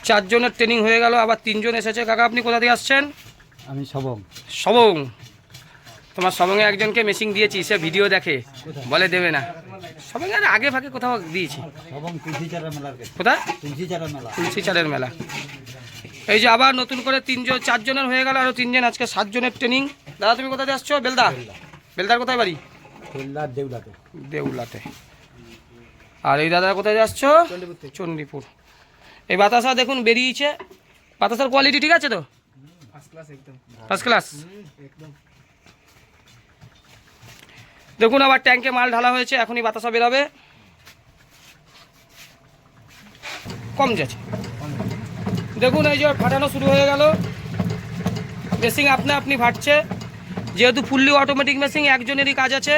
4 জনের ট্রেনিং হয়ে গেল, আবার 3 জন এসেছে। কাকা আপনি কোথা থেকে আসছেন? আমি সবং। সবং? তোমার সবংয়ে একজনকে মেশিন দিয়েছি, সে ভিডিও দেখে, বলে দেবে না। সবংয়ে আগে ফাঁকে কোথাও দিয়েছি। সবং তুলসীচারের মেলার কাছে। কোথায়? তুলসীচারের মেলা। তুলসীচারের মেলা। এই যে আবার নতুন করে 4 জনের হয়ে গেল, আরও 3 জন, আজকে 7 জনের ট্রেনিং। দাদা তুমি কোথা থেকে আসছো? বেলদা? বেলদার কোথায় বাড়ি? বেলদার দেউলাতে। দেউলাতে। আর এই দাদা কোথায় যাচ্ছো? চণ্ডীপুর। এই বাতাসা দেখুন বেরিয়েছে, বাতাসার কোয়ালিটি ঠিক আছে তো? First class. দেখুন আবার ট্যাঙ্কে মাল ঢালা হয়েছে, এখনই বাতাসা বেরোবে। কম যাচ্ছে দেখুন, এই যে ফাটানো শুরু হয়ে গেল, মেশিন আপনি ফাটছে। যেহেতু ফুললি অটোমেটিক মেশিন, একজনেরই কাজ আছে।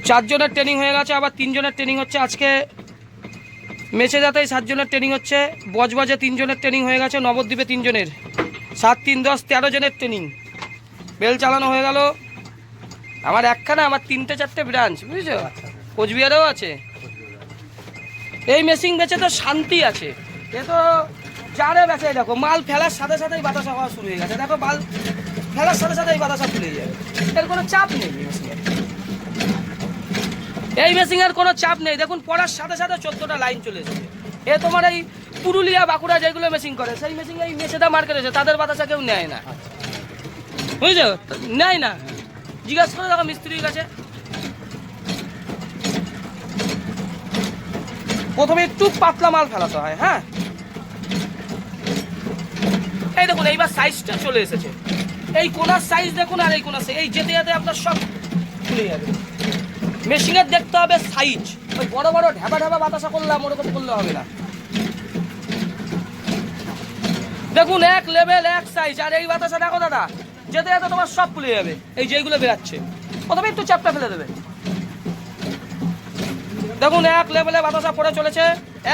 4 জনের ট্রেনিং হয়ে গেছে, আবার 3 জনের ট্রেনিং হচ্ছে। আজকে মেছেদাতেই 7 জনের ট্রেনিং হচ্ছে, বজবজে 3 জনের ট্রেনিং হয়ে গেছে, নবদ্বীপে 3 জনের, 7 3 10 13 জনের ট্রেনিং। বেল চালানো হয়ে গেল। আমার একখানা, আমার 3টে 4টে ব্রাঞ্চ, বুঝেছো? কোচবিহারেও আছে। এই মেশিন বেচে তো শান্তি আছে। এ তো যারে বেচে, দেখো মাল ফেলার সাথে সাথেই বাতাসা হওয়া শুরু হয়ে গেছে। দেখো মাল ফেলার সাথে সাথেই বাতাসা খুলে যাবে, এর কোনো চাপ নেই মেশিনের। এই মেশিনের কোনো চাপ নেই। দেখুন পড়ার সাথে সাথে 14টা লাইন চলে এসেছে। এ তোমার এই পুরুলিয়া বাঁকুড়া যেগুলো মেশিন করে, সেই মেশিন এই মেছেদা মার্কেট আছে, তাদের বাতাসা কেউ নেয় না, বুঝছো? নেয় না, জিজ্ঞাসা করে দেখো মিস্ত্রির কাছে। প্রথমে একটু পাতলা মাল ফেলাতে হয়। হ্যাঁ, এই দেখুন এইবার সাইজটা চলে এসেছে। এই কোনার সাইজ দেখুন, আর এই কোনার সাইজ, এই যেতে যেতে আপনার সব খুলে যাবে। মেশিনের দেখতে হবে সাইজ। ওই বড় বড় ঢাবা ঢাবা বাতাসা করলাম ওরকম করলে হবে না। দেখুন এক লেভেল এক সাইজ। আর এই বাতাসা দেখো দাদা, যেতে যেতে তোমার সব খুলে যাবে। এই যেগুলো বেরাচ্ছে প্রথমে একটু চাপটা ফেলে দেবে। দেখুন এক লেভেলে বাতাসা পড়ে চলেছে,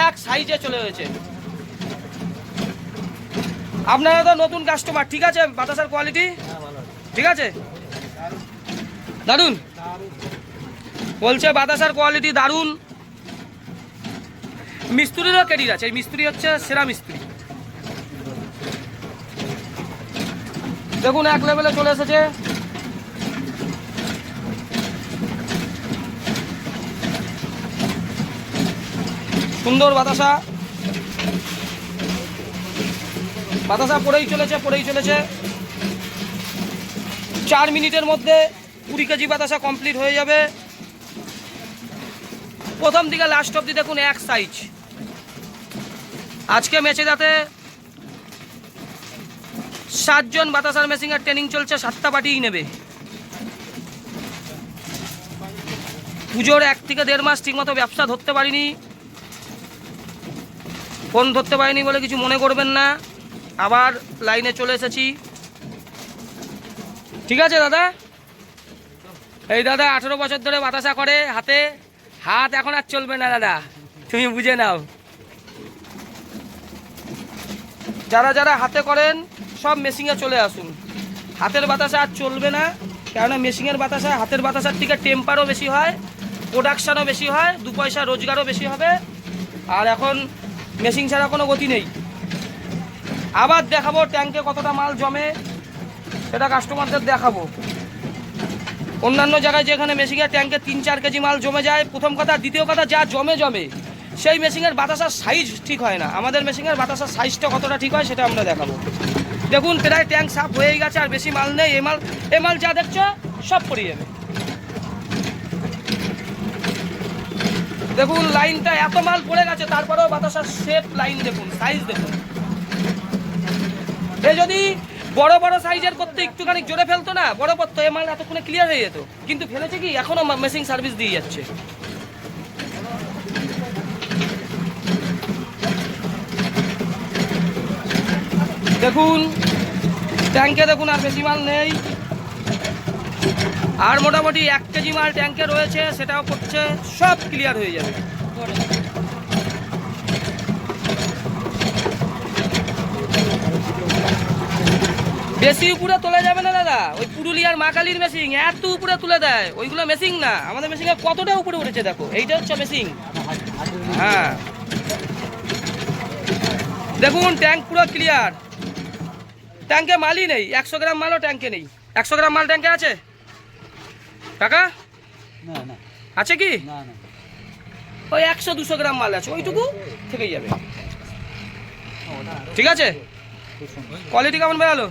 এক সাইজে চলে হয়েছে। আপনারা তো নতুন কাস্টমার, ঠিক আছে? বাতাসার কোয়ালিটি ঠিক আছে, দারুন বলছে, বাতাসার কোয়ালিটি দারুন। মিস্ত্রিরও ক্রেডিট আছে, এই মিস্ত্রি হচ্ছে সেরা মিস্ত্রি। দেখুন এক লেভেলে চলে এসেছে। সুন্দর বাতাসা, বাতাসা পড়েই চলেছে, পড়েই চলেছে। 4 মিনিটের মধ্যে 20 কেজি বাতাসা কমপ্লিট হয়ে যাবে। প্রথম দিকে লাস্ট অব্দি দেখুন এক সাইজ। আজকে মেছেদাতে 7 জন বাতাসার মেশিনের ট্রেনিং চলছে, 7টা পার্টিই নেবে। পুজোর 1 থেকে 1.5 মাস ঠিকমতো ব্যবসা ধরতে পারিনি, ফোন ধরতে পারিনি বলে কিছু মনে করবেন না। আবার লাইনে চলে এসেছি, ঠিক আছে দাদা? এই দাদা 18 বছর ধরে বাতাসা করে হাতে, হাত এখন আর চলবে না দাদা, তুমি বুঝে নাও। যারা যারা হাতে করেন সব মেশিনে চলে আসুন। হাতের বাতাসা আর চলবে না, কেননা মেশিনের বাতাসা হাতের বাতাসার থেকে টেম্পারও বেশি হয়, প্রোডাকশানও বেশি হয়, 2 পয়সা রোজগারও বেশি হবে। আর এখন মেশিন ছাড়া কোনো গতি নেই। আবার দেখাবো ট্যাঙ্কে কতটা মাল জমে, সেটা কাস্টমারদের দেখাবো। অন্যান্য জায়গায় যেখানে মেশিনের ট্যাঙ্কে 3-4 কেজি মাল জমে যায়, প্রথম কথা। দ্বিতীয় কথা, যা জমে সেই মেশিনের বাতাসার সাইজ ঠিক হয় না। আমাদের মেশিনের বাতাসার সাইজটা কতটা ঠিক হয় সেটা আমরা দেখাবো। দেখুন প্রায় ট্যাঙ্ক সাফ হয়েই গেছে, আর বেশি মাল নেই। এ মাল যা দেখছো সব পড়ে যাবে। দেখুন লাইনটা এত মাল পড়ে গেছে, তারপরেও বাতাসার শেপ লাইন দেখুন, সাইজ দেখুন। এ যদি বড় বড় সাইজের করতে একটুখানি জোরে ফেলতো না, বড় করতো, এ মাল এতক্ষণে ক্লিয়ার হয়ে যেত। কিন্তু ফেলেছে কি, এখনো মেশিন সার্ভিস দিয়ে যাচ্ছে। দেখুন ট্যাঙ্কে দেখুন আর বেশি মাল নেই, আর মোটামুটি 1 কেজি মাল ট্যাঙ্কে রয়েছে, সেটাও করছে, সব ক্লিয়ার হয়ে যাবে। বেশি উপরে তোলা যাবে না দাদা, ওই পুরুলিয়ার মা কালীর মেশিন এত উপরে তুলে দেয়, ওইগুলো মেশিন না। আমাদের মেশিনে কতটা উপরে উঠেছে দেখো, এইটা হচ্ছে মেশিন। হ্যাঁ দেখুন ট্যাঙ্ক পুরো ক্লিয়ার, ট্যাঙ্কে মালই নেই, 100 গ্রাম মালও ট্যাঙ্কে নেই। 100 গ্রাম মাল ট্যাঙ্কে আছে কাকা? না না আছে কি? না না ওই 100-200 গ্রাম মাল আছে, ওইটুকু থেকেই যাবে। ঠিক আছে, খুব সুন্দর। কোয়ালিটি কেমন বেরালো?